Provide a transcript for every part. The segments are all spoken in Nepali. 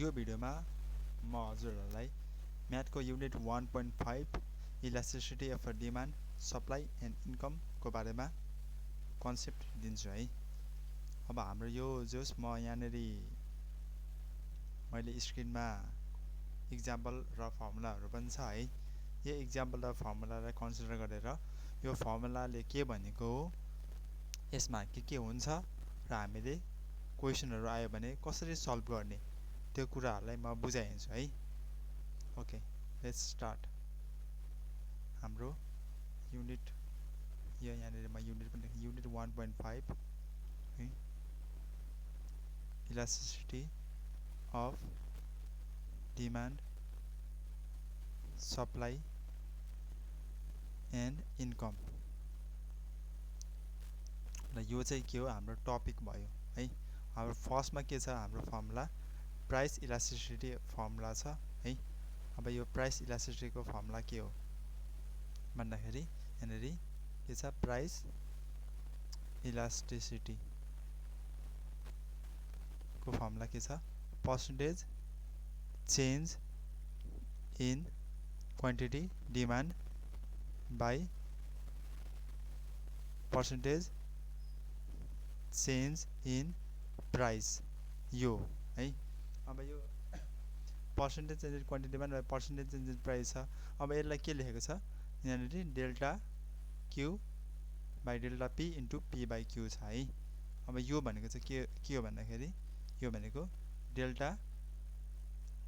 यो भिडियोमा म हजुरहरूलाई म्याथको unit 1.5 elasticity of demand supply and इन्कमको बारेमा कन्सेप्ट दिन्छु है। अब हाम्रो यो जोस म यहाँनेरि मैले स्क्रिनमा इक्जाम्पल र फर्मुलाहरू पनि छ है। यो इक्जाम्पल र फर्मुलालाई कन्सिडर गरेर यो फर्मुलाले के भनेको हो, यसमा के हुन्छ र हामीले क्वेशनहरू आयो भने कसरी सल्भ गर्ने त्यो कुराहरूलाई म बुझाइदिन्छु है। Okay, let's start. हाम्रो युनिट यहाँनिर म युनिट पनि युनिट 1.5 है, elasticity of demand supply and income र यो चाहिँ के हो, हाम्रो टपिक भयो है। हाम्रो फर्स्टमा के छ, हाम्रो फर्मुला प्राइस इलास्टिसिटी फर्मुला छ है। अब यो प्राइस इलास्टिसिटीको फर्मुला के हो भन्दाखेरि यहाँनिर के छ, प्राइस इलास्टिसिटी को फर्मुला के छ, percentage change in quantity demand by percentage change in price, यो है। अब यो percentage change in quantity demand by percentage change in price छ। अब यसलाई के लेखेको छ यहाँनिर, delta Q by delta P into P by Q छ है। अब यो भनेको चाहिँ के हो भन्दाखेरि यो भनेको delta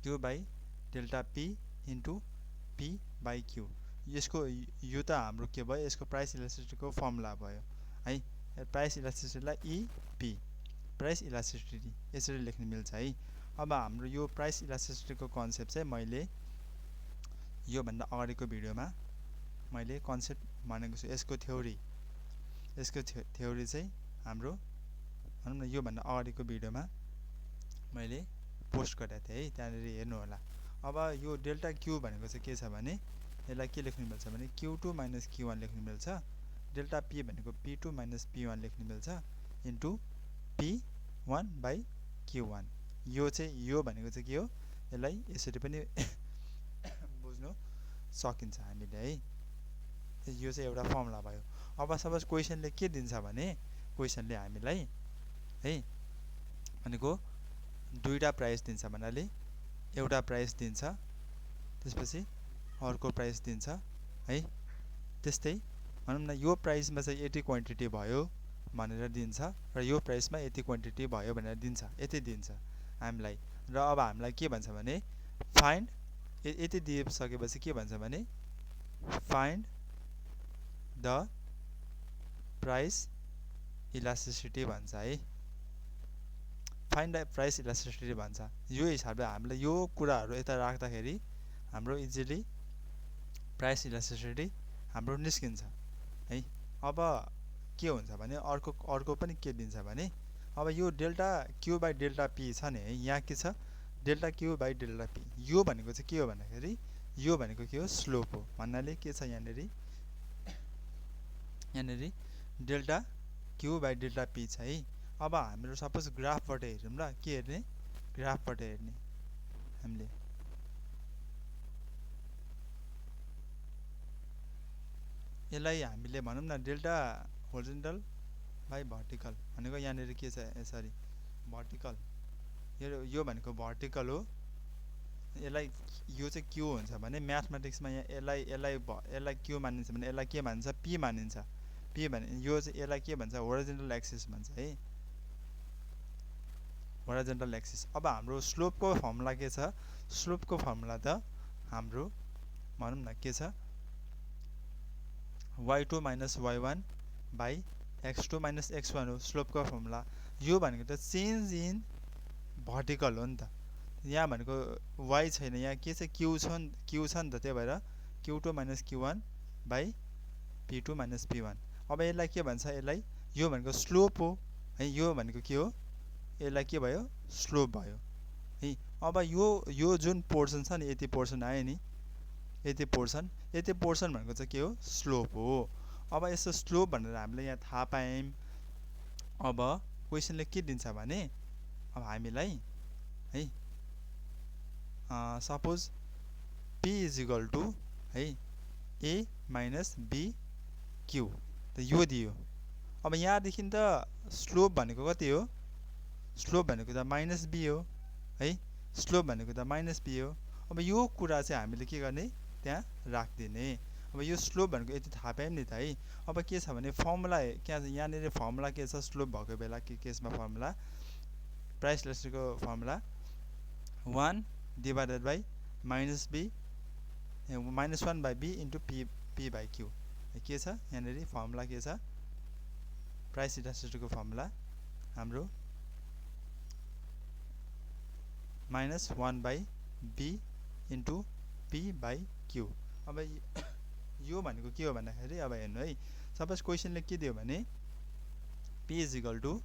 Q by delta P into P by Q. यसको यो त हाम्रो के भयो, यसको प्राइस इलास्टिसिटीको फर्मुला भयो है। प्राइस इलास्टिसिटीलाई इपी, प्राइस इलास्टिसिटी यसरी लेख्न मिल्छ है। अब हाम्रो यो प्राइस इलास्टिसिटीको कन्सेप्ट चाहिँ मैले योभन्दा अगाडिको भिडियोमा मैले कन्सेप्ट भनेको छु। यसको थ्योरी चाहिँ हाम्रो भनौँ न योभन्दा अगाडिको भिडियोमा मैले पोस्ट गरेको थिएँ है, त्यहाँनिर हेर्नु होला। अब यो डेल्टा क्यू भनेको चाहिँ के छ भने यसलाई के लेख्नु मिल्छ भने Q2 माइनस Q1 लेख्नु मिल्छ। डेल्टा पी भनेको P2 माइनस P1 लेख्नु मिल्छ इन्टु P1 बाई Q1। यो चाहिँ यो भनेको चाहिँ के हो, यसलाई यसरी पनि बुझ्नु सकिन्छ हामीले है। यो चाहिँ एउटा फर्मुला भयो। अब सपोज क्वेसनले के दिन्छ भने क्वेसनले हामीलाई है भनेको दुईटा प्राइस दिन्छ भन्नाले एउटा प्राइस दिन्छ, त्यसपछि अर्को प्राइस दिन्छ है। त्यस्तै भनौँ न यो प्राइसमा चाहिँ यति क्वान्टिटी भयो भनेर दिन्छ र यो प्राइसमा यति क्वान्टिटी भयो भनेर दिन्छ, यति दिन्छ हामीलाई। र अब हामीलाई के भन्छ भने फाइन्ड, यति दिइसकेपछि के भन्छ भने फाइन्ड द प्राइस इलास्टिसिटी भन्छ है। फाइन्ड द प्राइस इलास्टिसिटी भन्छ। यो हिसाबले हामीलाई यो कुराहरू यता राख्दाखेरि हाम्रो इजिली प्राइस इलास्टिसिटी हाम्रो निस्किन्छ है। अब के हुन्छ भने अर्को पनि के दिन्छ भने अब यो delta Q by delta P छ नि है, यहाँ के छ delta Q by delta P. यो भनेको चाहिँ के हो भन्दाखेरि यो भनेको के हो, स्लोप हो। भन्नाले के छ यहाँनिर delta Q by delta P छ है। अब हाम्रो सपोज ग्राफबाट हेरौँ ल, के हेर्ने, ग्राफबाट हेर्ने हामीले यसलाई हामीले भनौँ न डेल्टा होरिजोन्टल बाई भर्टिकल भनेको यहाँनिर के छ, सरी भर्टिकल, यो भनेको भर्टिकल हो। यसलाई यो चाहिँ क्यू हुन्छ भने म्याथमेटिक्समा यहाँ यसलाई क्यू मानिन्छ भने यसलाई के मानिन्छ, पी मानिन्छ। पी भने यो चाहिँ यसलाई के भन्छ, होरिजोन्टल एक्सिस भन्छ है, होरिजोन्टल एक्सिस। अब हाम्रो स्लोपको फर्मुला के छ, स्लोपको फर्मुला त हाम्रो भनौँ न के छ, y2 minus y1 by x2 minus x1 हो स्लोपको फर्मुला। यो भनेको त चेन्ज इन भर्टिकल हो नि त। यहाँ भनेको y छैन, यहाँ के छ, क्यू छ नि त, त्यही भएर Q2 minus Q1 by P2 minus P1। अब यसलाई के भन्छ, यसलाई यो भनेको स्लोप हो है। यो भनेको के हो, यसलाई के भयो, स्लोप भयो है। अब यो जुन पोर्सन छ नि, यति पोर्सन आयो नि, यति पोर्सन भनेको चाहिँ के हो, स्लोप हो। अब यसो स्लोप भनेर हामीले यहाँ थाहा पायौँ। अब क्वेसनले के दिन्छ भने अब हामीलाई है suppose p is equal to है a माइनस b q त यो दियो। अब यहाँदेखि त स्लोप भनेको कति हो, स्लोप भनेको त माइनस b हो है, स्लोप भनेको त माइनस b हो। अब यो कुरा चाहिँ हामीले के गर्ने, त्यहाँ राखिदिने। अब यो स्लोप भनेको यति थाहा पायौँ नि त है। अब के छ भने फर्मुला यहाँनिर फर्मुला के छ, स्लोप भएको बेला के केसमा फर्मुला, प्राइस इलास्टिसिटीको formula 1 divided by minus b minus 1 by b into p by q के छ यहाँनिर फर्मुला के छ, प्राइस इलास्टिसिटीको फर्मुला हाम्रो minus 1 by b into p by q। अब यो भनेको के हो भन्दाखेरि अब हेर्नु है, सपोज क्वेसनले के दियो भने p is equal to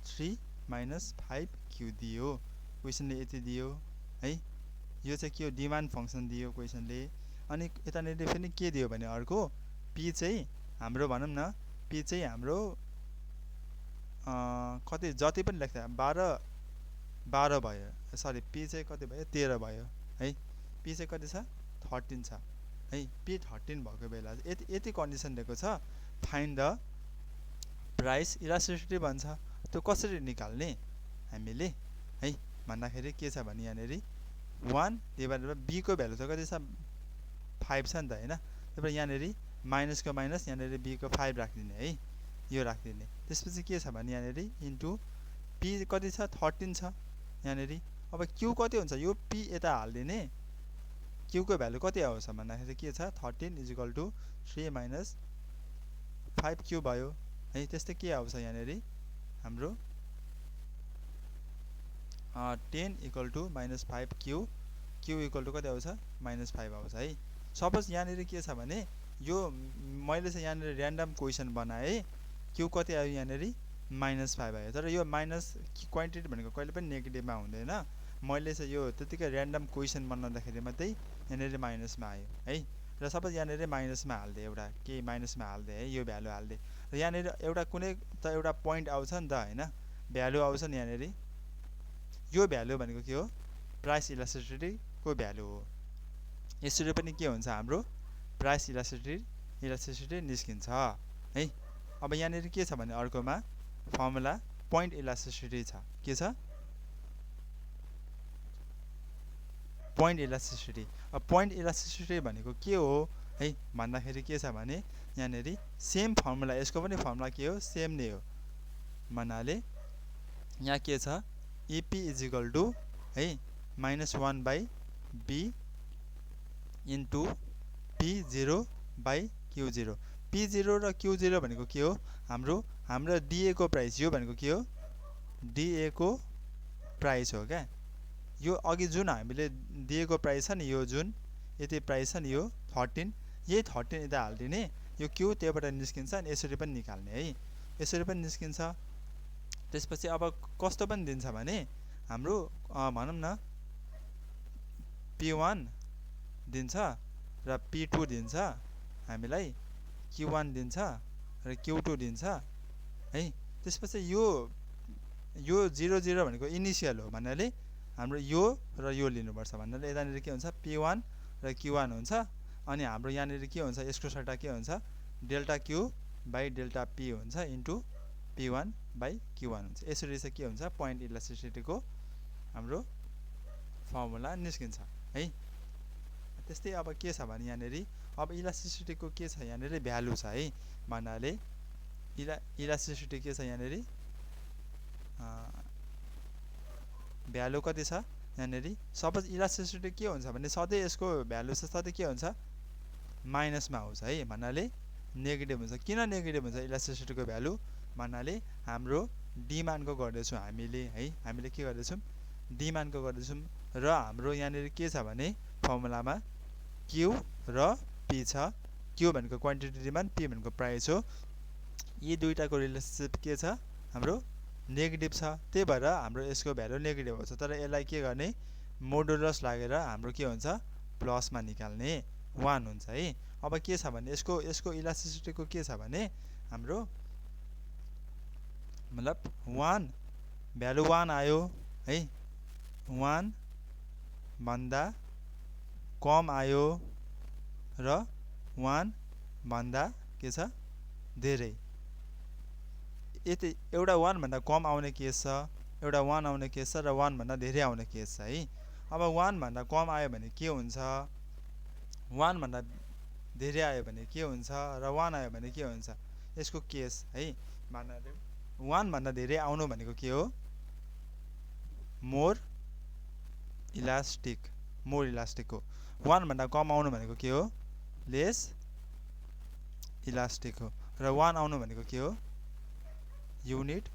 3 minus 5q दियो, क्वेसनले यति दियो है। यो चाहिँ के हो, डिमान्ड फङ्सन दियो क्वेसनले। अनि यतानिर फेरि के दियो भने अर्को p चाहिँ हाम्रो भनौँ न, p चाहिँ हाम्रो कति जति पनि लेख्दा 12 भयो, सरी p चाहिँ कति भयो 13 भयो है, p चाहिँ कति छ 13 छ है। p 13 भएको बेला यति कन्डिसन दिएको छ, फाइन्ड द प्राइस इलास्टिसिटी भन्छ। त्यो कसरी निकाल्ने हामीले है भन्दाखेरि के छ भने यहाँनिर 1 डिभाइडेड बाई b को भ्यालु त कति छ 5 छ नि त हैन, त्यही भएर यहाँनिर माइनसको माइनस यहाँनिर b को 5 राखिदिने है, यो राखिदिने। त्यसपछि के छ भने यहाँनिर इन्टु p कति छ 13 छ यहाँनिर। अब q कति हुन्छ, यो p यता हाल्दिने, q को भ्यालु कति आउँछ भन्दाखेरि के छ 13 is equal to 3 minus 5q भयो है। त्यस्तै के आउँछ यहाँनिर हाम्रो 10 equal to minus 5q, q equal to कति आउँछ माइनस 5 आउँछ है। सपोज यहाँनिर के छ भने यो मैले चाहिँ यहाँनिर ऱ्यान्डम क्वेसन बनाएँ, q कति आयो यहाँनिर माइनस 5 आयो। तर यो माइनस क्वान्टिटी भनेको कहिले पनि नेगेटिभमा हुँदैन, मैले चाहिँ यो त्यतिकै ऱ्यान्डम क्वेसन बनाउँदाखेरि मात्रै यहाँनिर माइनसमा आयो है। र सपोज यहाँनिर माइनसमा हाल्दे, एउटा केही माइनसमा हाल्दे है, यो भ्यालु हाल्दे, र यहाँनिर एउटा कुनै त एउटा पोइन्ट आउँछ नि त हैन, भ्यालु आउँछ नि यहाँनिर, यो भ्यालु भनेको के हो प्राइस इलास्टिसिटीको भ्यालु हो। यसरी पनि के हुन्छ हाम्रो प्राइस इलास्टिसिटी निस्किन्छ है। अब यहाँनिर के छ भने अर्कोमा फर्मुला पोइन्ट इलास्टिसिटी छ, के छ पोइन्ट इलास्टिसिटी। अब पोइन्ट इलास्टिसिटी भनेको के हो है भन्दाखेरि के छ भने यहाँनिर सेम फर्मुला, यसको पनि फर्मुला के हो सेम नै हो भन्नाले यहाँ के छ EP इज इक्वल टु है minus 1 by b into p0 by q0। p0 र q0 भनेको के हो, हाम्रो DA को प्राइस, यो भनेको के हो DA को प्राइस हो क्या। यो अघि जुन हामीले दिएको प्राइस छ नि, यो जुन यति प्राइस छ नि यो 13, यही 13 यता हालिदिने, यो q त्यहाँबाट निस्किन्छ अनि यसरी पनि निकाल्ने है, यसरी पनि निस्किन्छ। त्यसपछि अब कस्तो पनि दिन्छ भने हाम्रो भनौँ न p1 दिन्छ र p2 दिन्छ हामीलाई, q1 दिन्छ र q2 दिन्छ है। त्यसपछि यो 0 भनेको इनिसियल हो भन्नाले हाम्रो यो र यो लिनुपर्छ भन्नाले यतानिर के हुन्छ p1 र q1 हुन्छ, अनि हाम्रो यहाँनिर के हुन्छ यसको सट्टा के हुन्छ delta q by delta p हुन्छ इन्टु p1 बाई q1 हुन्छ। यसरी चाहिँ के हुन्छ पोइन्ट इलास्टिसिटीको हाम्रो फर्मुला निस्किन्छ है। त्यस्तै अब के छ भने यहाँनिर अब इलास्टिसिटीको के छ यहाँनिर भ्यालु छ है भन्नाले इलास्टिसिटी के छ यहाँनिर भ्यालु कति छ यहाँनिर। सपोज इलास्टिसिटी के हुन्छ भने सधैँ यसको भ्यालु चाहिँ सधैँ के हुन्छ माइनसमा आउँछ है भन्नाले नेगेटिभ हुन्छ। किन नेगेटिभ हुन्छ इलास्टिसिटीको भ्यालु भन्नाले हाम्रो डिमान्डको गर्दैछौँ हामीले है, हामीले के गर्दैछौँ डिमान्डको गर्दैछौँ र हाम्रो यहाँनिर के छ भने फर्मुलामा q र p छ, q भनेको क्वान्टिटी डिमान्ड, p भनेको प्राइस हो। यी दुईटाको रिलेसनसिप के छ हाम्रो नेगेटिभ छ, त्यही भएर हाम्रो यसको भ्यालु नेगेटिभ हुन्छ। तर यसलाई के गर्ने मोडुलस लागेर हाम्रो के हुन्छ प्लसमा निकाल्ने 1 हुन्छ है। अब के छ भने यसको इलास्टिसिटीको के छ भने हाम्रो मतलब 1 भ्यालु 1 आयो है, 1 भन्दा कम आयो र 1 भन्दा के छ धेरै। यति एउटा 1 भन्दा कम आउने केस छ, एउटा 1 आउने केस छ र 1 भन्दा धेरै आउने केस छ है। अब 1 भन्दा कम आयो भने के हुन्छ, 1 भन्दा धेरै आयो भने के हुन्छ र 1 आयो भने के हुन्छ, यसको केस है। भन्नाले 1 भन्दा धेरै आउनु भनेको के हो, मोर इलास्टिक हो। 1 भन्दा कम आउनु भनेको के हो, लेस इलास्टिक हो। र 1 आउनु भनेको के हो, युनिट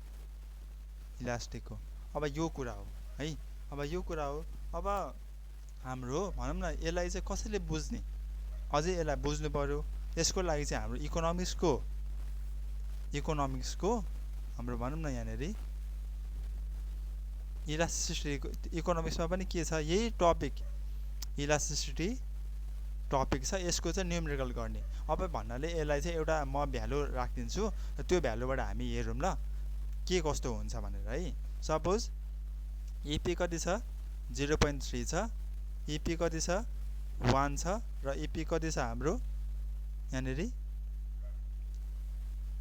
इलास्टिक हो। अब यो कुरा हो है, अब यो कुरा हो। अब हाम्रो भनौँ न यसलाई चाहिँ कसैले बुझ्ने, अझै यसलाई बुझ्नु पर्यो। यसको लागि चाहिँ हाम्रो इकोनोमिक्सको हाम्रो भनौँ न यहाँनिर इलास्टिसिटीको इकोनोमिक्समा पनि के छ, यही टपिक इलास्टिसिटी टपिक छ। यसको चाहिँ न्युमेरिकल गर्ने। अब भन्नाले यसलाई चाहिँ एउटा म भ्यालु राखिदिन्छु र त्यो भ्यालुबाट हामी हेरौँ ल के कस्तो हुन्छ भनेर है। सपोज इपी कति छ, 0.3 छ, इपी कति छ, 1 छ र इपी कति छ हाम्रो यहाँनिर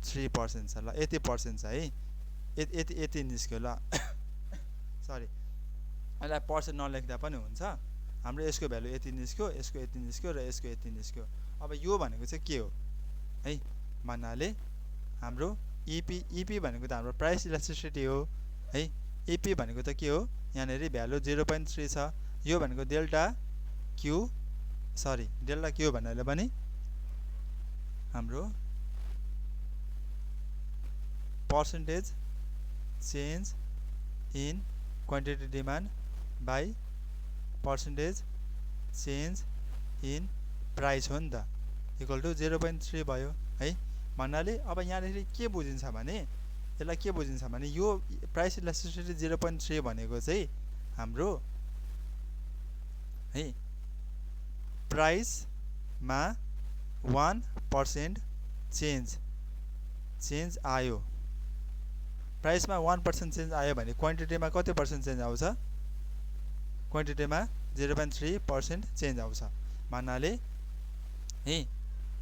3% छ। ल यति पर्सेन्ट छ है, यति निस्क्यो ल सरी, यसलाई पर्सेन्ट नलेख्दा पनि हुन्छ। हाम्रो यसको भ्यालु यति निस्क्यो, यसको यति निस्क्यो र यसको यति निस्क्यो। अब यो भनेको चाहिँ के हो है भन्नाले हाम्रो इपी भनेको त हाम्रो प्राइस इलास्टिसिटी हो है। इपी भनेको त के हो, यहाँनिर भ्यालु 0.3 छ। यो भनेको डेल्टा क्यू भन्नाले पनि हाम्रो percentage change in quantity demand by percentage change in price हो नि त, इक्वल टु 0.3 भयो है। भन्नाले अब यहाँनिर के बुझिन्छ भने, यसलाई के बुझिन्छ भने यो प्राइस इलास्टिसिटी 0.3 भनेको चाहिँ हाम्रो है प्राइसमा 1% चेन्ज आयो। प्राइसमा 1% चेन्ज आयो भने क्वान्टिटीमा कति पर्सेन्ट चेन्ज आउँछ, क्वान्टिटीमा 0.3% चेन्ज आउँछ।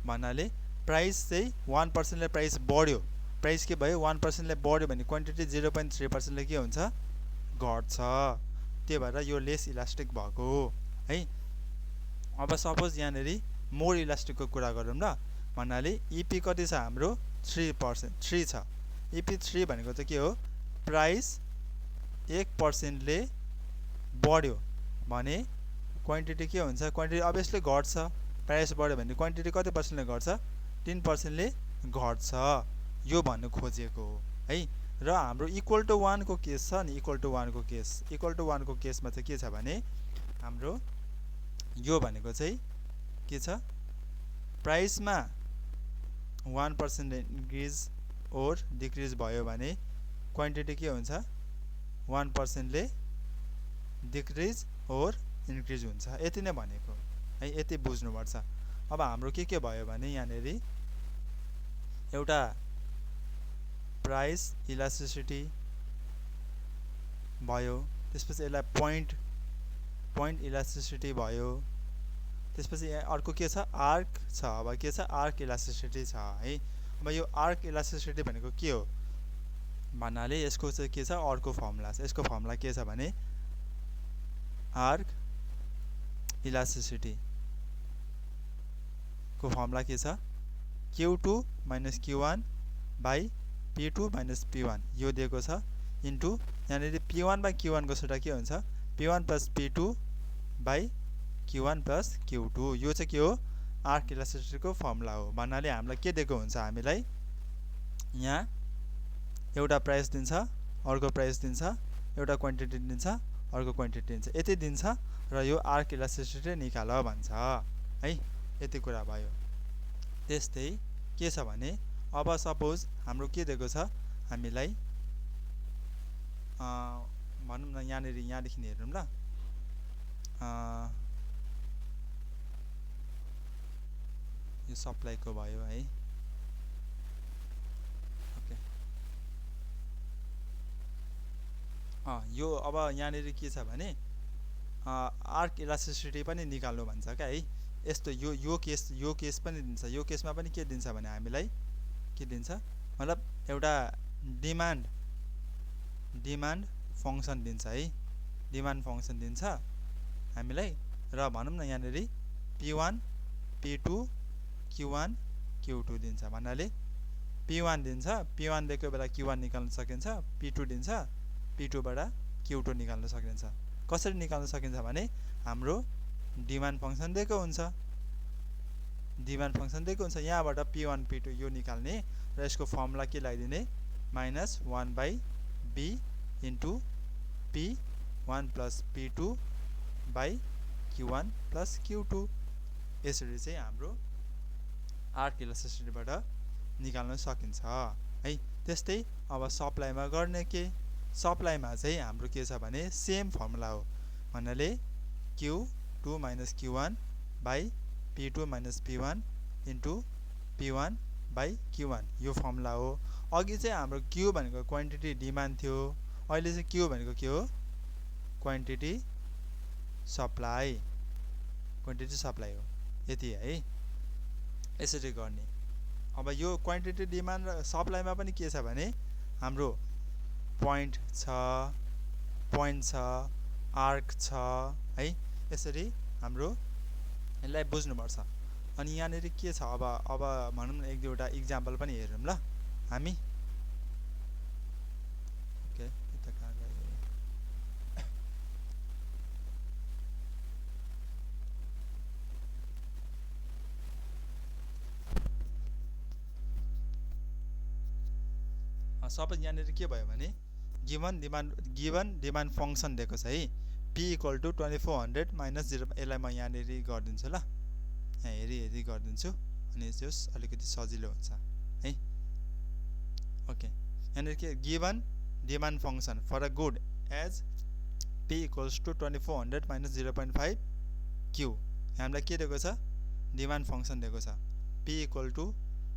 भन्नाले प्राइस चाहिँ 1%ले प्राइस बढ्यो, प्राइस के भयो 1%ले बढ्यो भने क्वान्टिटी 0.3%ले के हुन्छ, घट्छ। त्यही भएर यो लेस इलास्टिक भएको है। अब सपोज यहाँनिर मोर इलास्टिकको कुरा गरौँ ल। भन्नाले इपी कति छ हाम्रो 3 छ। इपी 3 भनेको चाहिँ के हो, प्राइस 1%ले बढ्यो भने क्वान्टिटी के हुन्छ, क्वान्टिटी अभियसली घट्छ। प्राइस बढ्यो भने क्वान्टिटी कति पर्सेन्टले घट्छ, 10%ले घट्छ। यो भन्नु खोजेको हो है। र हाम्रो इक्वल टु 1 को केस छ नि, इक्वल टु 1 को केसमा चाहिँ के छ भने हाम्रो यो भनेको चाहिँ के छ, प्राइसमा 1% इन्क्रिज ओर डिक्रिज भयो भने क्वान्टिटी के हुन्छ, 1%ले डिक्रिज ओर इन्क्रिज हुन्छ। यति नै भनेको है, यति बुझ्नुपर्छ। अब हाम्रो के भयो भने यहाँनिर एउटा प्राइस इलास्टिसिटी भयो, त्यसपछि यसलाई पोइन्ट इलास्टिसिटी भयो, त्यसपछि यहाँ अर्को के छ, आर्क छ। अब के छ, आर्क इलास्टिसिटी छ है। अब यो आर्क इलास्टिसिटी भनेको के हो भन्नाले यसको चाहिँ के छ, अर्को फर्मुला छ। यसको फर्मुला के छ भने आर्क इलास्टिसिटी को फर्मुला के छ, Q2 - Q1 by P2 - P1 यो दिएको छ, इन्टु यहाँनिर P1 बाई Q1 को सट्टा के हुन्छ, P1 + P2 by Q1 + Q2। यो चाहिँ के हो, आर्क इलास्टिसिटीको फर्मुला हो। भन्नाले हामीलाई के दिएको हुन्छ, हामीलाई यहाँ एउटा प्राइस दिन्छ, अर्को प्राइस दिन्छ, एउटा क्वान्टिटी दिन्छ, अर्को क्वान्टिटी दिन्छ, यति दिन्छ र यो आर्क इलास्टिसिटी निकाल भन्छ है। यति कुरा भयो। त्यस्तै के छ भने अब सपोज हाम्रो के दिएको छ, हामीलाई भनौँ न यहाँनिर यहाँदेखि हेरौँ ल। यो सप्लाईको भयो है। ओके, यो अब यहाँनिर के छ भने आर्क इलास्टिसिटी पनि निकाल्नु भन्छ क्या है। यस्तो यो केस पनि दिन्छ। यो केसमा पनि के दिन्छ भने हामीलाई के दिन्छ मतलब एउटा डिमान्ड फंक्सन दिन्छ है। डिमान्ड फंक्सन दिन्छ हामीलाई र भनौं न यहाँनेरि P1 P2 Q1 Q2 दिन्छ भन्नाले P1 दिन्छ, P1 दिएको बेला Q1 निकाल्न सकिन्छ, P2 दिन्छ, P2 बाट Q2 निकाल्न सकिन्छ। कसरी निकाल्न सकिन्छ भने हाम्रो डिमान्ड फंक्सन दिएको हुन्छ। यहाँबाट P1 P2 यो निकाल्ने र यसको फर्मुला के लगाइदिने -1/b into P1 plus P2 by Q1 plus Q2। यसरी चाहिँ हाम्रो आर्क इलास्टिसिटीबाट निकाल्न सकिन्छ है। त्यस्तै अब सप्लाईमा गर्ने के, सप्लाईमा चाहिँ हाम्रो के छ भने सेम फर्मुला हो भन्नाले Q2 minus Q1 by P2 minus P1 into P1 by Q1 यो फर्मुला हो। अघि चाहिँ हाम्रो Q भनेको क्वान्टिटी डिमान्ड थियो, अहिले चाहिँ Q भनेको के हो क्वान्टिटी सप्लाई हो। यति है, यसरी गर्ने। अब यो क्वान्टिटी डिमान्ड र सप्लाईमा पनि के छ भने हाम्रो पोइन्ट छ, आर्क छ है। यसरी हाम्रो यसलाई बुझ्नुपर्छ। अनि यहाँनेरि के छ अब भनौं न एक दुईवटा इक्जाम्पल पनि हेरौँ ल हामी। ओके यता कहाँ गयो सबै यहाँनेरि के भयो भने गिवन डिमान्ड फंक्सन दिएको छ है। P equal to 2400 minus 0। यसलाई म यहाँनेरि गरिदिन्छु ल, यहाँ हेरी गरिदिन्छु अनि जस अलिकति सजिलो हुन्छ है। ओके यहाँनेरि के given demand function for a good as P equals to 2400 minus 0.5 Q। हामीलाई के दिएको छ डिमान्ड फंक्सन दिएको छ P equal to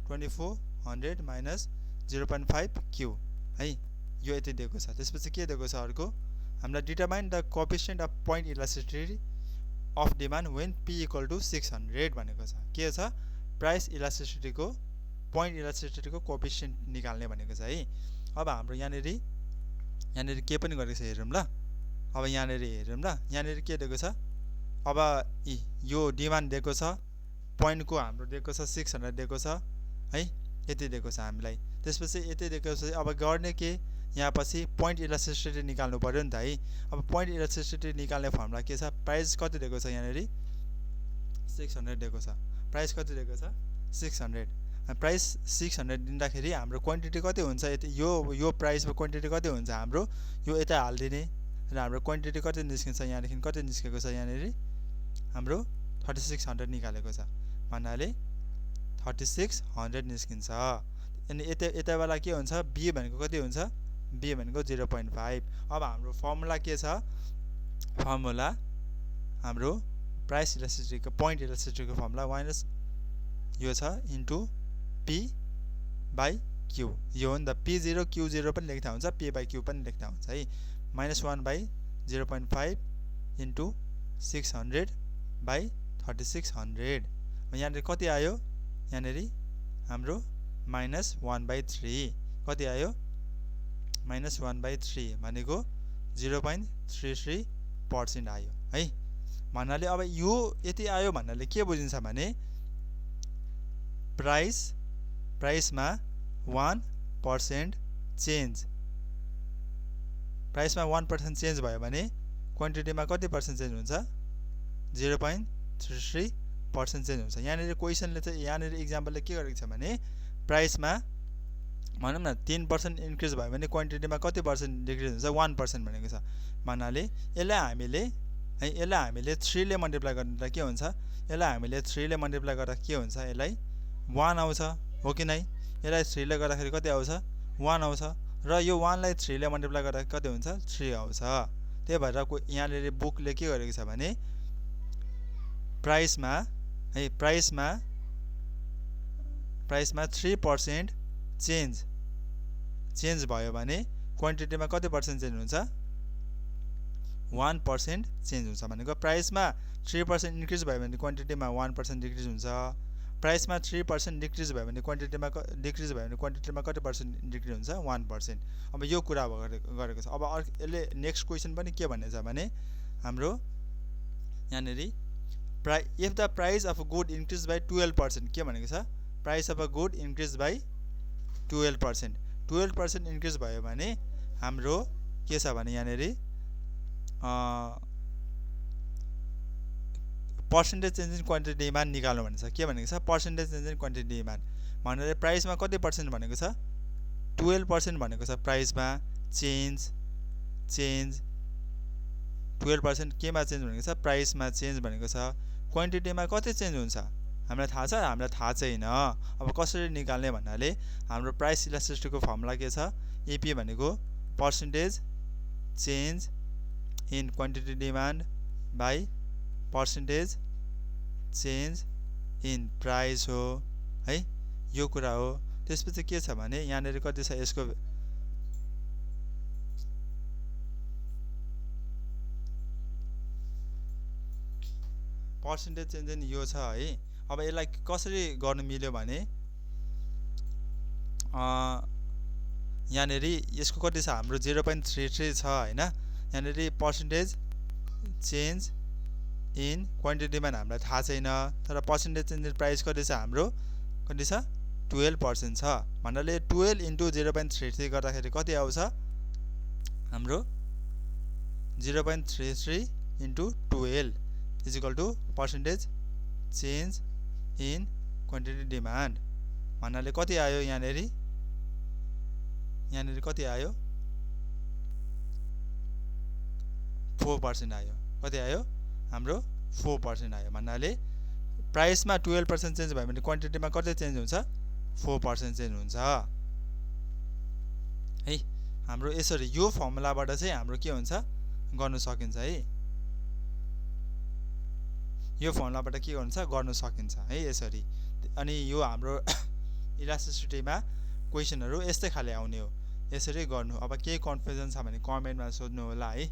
2400 minus 0.5 Q है। यो यति दिएको छ। त्यसपछि के दिएको छ अर्को हामीलाई determine the coefficient of point elasticity of demand when P equal to 600 भनेको छ। के छ प्राइस इलास्टिसिटीको पोइन्ट इलास्टिसिटीको कोएफिसिएन्ट निकाल्ने भनेको छ है। अब हाम्रो यहाँनेरि के पनि गरेको छ हेरौँ ल। अब यहाँनेरि हेरौँ ल, यहाँनेरि के दिएको छ अब यो डिमान्ड दिएको छ, पोइन्टको हाम्रो दिएको छ 600 दिएको छ है। यति दिएको छ हामीलाई। त्यसपछि यति दिएको छ। अब गर्ने के यहाँ पछि पोइन्ट इलास्टिसिटी निकाल्नु पर्यो नि त है। अब पोइन्ट इलास्टिसिटी निकाल्ने फर्मुला के छ प्राइस कति दिएको छ यहाँनेरि 600 दिएको छ। प्राइस कति दिएको छ 600। प्राइस 600 दिँदाखेरि हाम्रो क्वान्टिटी कति हुन्छ यति यो प्राइसको क्वान्टिटी कति हुन्छ हाम्रो यो यता हाल्दिने र हाम्रो क्वान्टिटी कति निस्किन्छ यहाँदेखि कति निस्केको छ यहाँनेरि हाम्रो 3600 निकालेको छ भन्नाले 3600 निस्किन्छ। अनि यता बेला के हुन्छ B भनेको कति हुन्छ B भनेको 0.5। अब हाम्रो फर्मुला के छ फर्मुला हाम्रो प्राइस इलास्टिसिटीको पोइन्ट इलास्टिसिटीको फर्मुला माइनस यो छ इन्टु P बाइ Q। यो हो नि त P0 Q0 पनि लेख्दा हुन्छ, P बाइ Q पनि लेख्दा हुन्छ है। -1 बाइ 0.5 इन्टु 600 बाइ 3600। यहाँनिर कति आयो यहाँनिर हाम्रो -1/3 कति आयो -1/3 भनेको 0.33% आयो है। भन्नाले अब यो यति आयो भन्नाले के बुझिन्छ भने प्राइसमा 1% चेन्ज, प्राइसमा 1% चेन्ज भयो भने क्वान्टिटीमा कति पर्सेन्ट चेन्ज हुन्छ 0.33% चेन्ज हुन्छ। यहाँनिर क्वेसनले चाहिँ यहाँनिर इक्जाम्पलले के गरेको छ भने प्राइसमा भनौँ न 3% इन्क्रिज भयो भने क्वान्टिटीमा कति पर्सेन्ट डिक्रिज हुन्छ 1% भनेको छ। भन्नाले यसलाई हामीले 3 ले मल्टिप्लाई गर्दा के हुन्छ यसलाई हामीले 3 ले मल्टिप्लाई गर्दा के हुन्छ यसलाई 1 आउँछ हो कि नै। यसलाई 3 ले गर्दाखेरि कति आउँछ 1 आउँछ र यो 1 लाई 3 ले मल्टिप्लाई गर्दा कति हुन्छ 3 आउँछ। त्यही भएर यहाँनिर बुकले के गरेको छ भने प्राइसमा 3% चेन्ज भयो भने क्वान्टिटीमा कति पर्सेन्ट चेन्ज हुन्छ 1% चेन्ज हुन्छ भनेको प्राइसमा 3% इन्क्रिज भयो भने क्वान्टिटीमा 1% डिक्रिज हुन्छ प्राइसमा 3% डिक्रिज भयो भने क्वान्टिटीमा डिक्रिज भयो भने क्वान्टिटीमा कति पर्सेन्ट डिक्रिज हुन्छ 1%। अब यो कुरा गरेको छ। अब यसले नेक्स्ट क्वेसन पनि के भनेछ भने हाम्रो यहाँनेरि if the price of good increase by 12% के भनेको छ price of a good increase by 12% increase भयो भने हाम्रो के छ भने यहाँनेरि percentage change in quantity demand निकाल्नु भनेको छ। के भनेको छ percentage change in quantity demand भनेर प्राइसमा कति पर्सेन्ट भनेको छ 12% भनेको छ प्राइसमा चेन्ज 12% केमा चेन्ज भनेको छ प्राइसमा चेन्ज भनेको छ क्वान्टिटीमा कति चेन्ज हुन्छ हामीलाई थाहा छ हामीलाई थाहा छैन। अब कसरी निकाल्ने भन्नाले हाम्रो प्राइस इलास्टिसिटीको फर्मुला के छ एपी भनेको percentage change in quantity demand by percentage change in price हो है यो कुरा हो। त्यसपछि के छ भने यहाँनेर कति छ यसको पर्सेन्टेज चेन्ज इन यो छ है। अब यसलाई कसरी गर्नु मिल्यो भने यहाँनेरि यसको कति छ हाम्रो 0.33 छ हैन यहाँनेरि percentage change in quantity demand हामीलाई थाहा छैन तर पर्सेन्टेज चेन्ज इन प्राइस कति छ हाम्रो कति छ 12% छ भन्नाले 12 इन्टु 0.33 गर्दाखेरि कति आउँछ हाम्रो 0.33 into 12 is equal to percentage change in quantity demand भन्नाले कति आयो यहाँनेरि कति आयो 4% आयो कति आयो हाम्रो 4% आयो भन्नाले प्राइसमा 12% चेन्ज भयो भने क्वान्टिटीमा कति चेन्ज हुन्छ 4% चेन्ज हुन्छ है। हाम्रो यसरी यो फर्मुलाबाट चाहिँ हाम्रो के हुन्छ गर्न सकिन्छ है यो फर्मुलाबाट के गर्न सकिन्छ है यसरी। अनि यो हाम्रो इलास्टिसिटीमा क्वेसनहरु यस्तै खाले आउने हो यसरी गर्नु। अब केही कन्फ्युजन छ भने कमेन्टमा सोध्नु होला है।